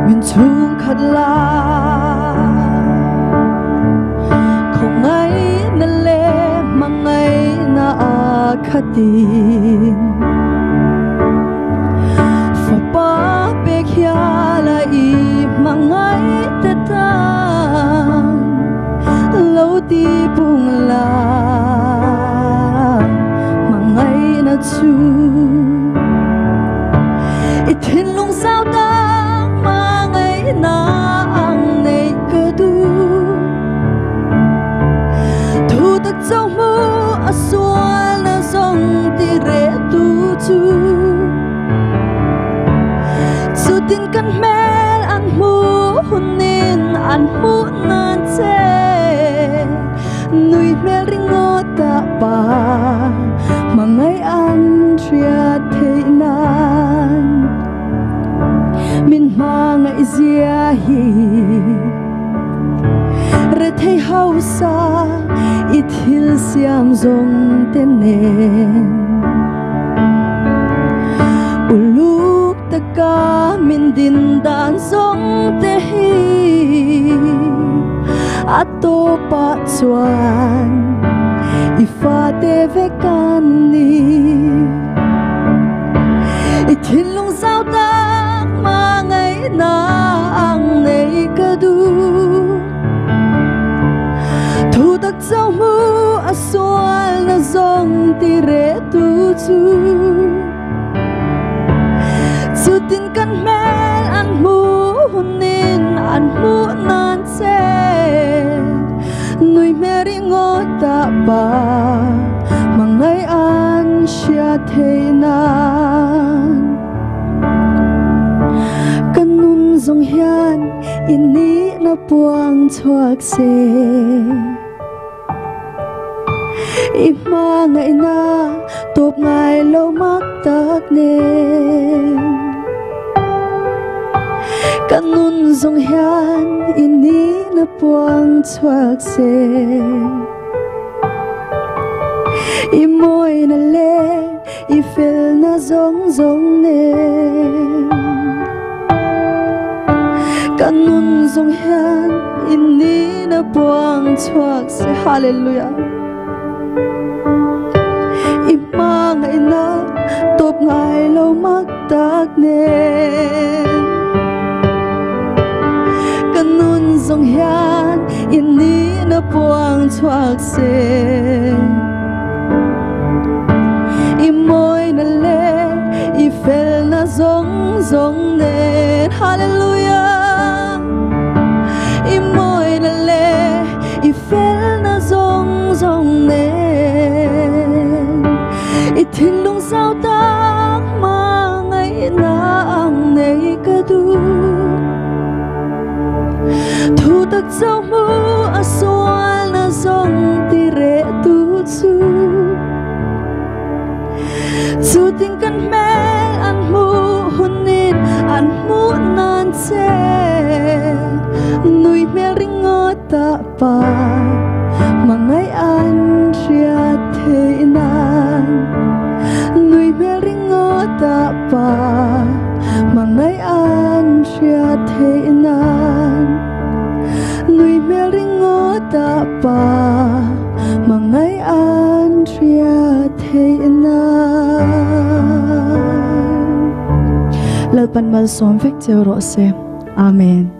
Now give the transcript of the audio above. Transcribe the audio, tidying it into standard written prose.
mình chung khát la không ai na lệ mà ngay na khát tin phá ba bê kia là y mà ngay ta tan lâu đi buông la mà ngay na chu ít thiên lung sao ta mà ngay na ang này cơ du thu tất trong mơ a xua na sông ti rẽ tu chu su tin căn mel an mu hun nin an mu nan che nuôi mel ringo ta pa mà ngay an tria thế nan min ma ngay zia hi re thei hau sa ít hil siam zong ten nen uluk ta ka min din dan zong te hi ato pa chuan ifa te ve kan ni ít hil lung sao ta mà ngay na ang nei ka du thu tak châu mu a sual na zong ti re tu chu su tin kan mel an mu hunin an mu nan che nuôi meri ngo ta ba mà ngay an sia thế nan kanun zong hian ini na puang chuak se ima ngay na top ngay lâu mắc tak nên kanun zong hian ini na puang chuak se imoy na le ifel na zong zong nên kanun zong hian ini na puang chuak se hallelujah ima ngay na top ngay lâu mắc tak nên kanun zong hian ini na puang chuak se imoy na le ifel na zong zong nên hallelujah imoy na le ifel na zong zong nên ít thiên lung sao ta mà ngay na ang nei ka du thu tak châu mu a sual na zong ti re tu chu su tin kan mel an mu hunin an mu nan che nuôi mel ringo ta pa mà ngay an ria thế nan nuôi mel ringo ta pa mà ngay an ria thế nan nuôi mel ringo ta pa mà ngay an ria thế nan lời ban mal som vek cheu ro se amen.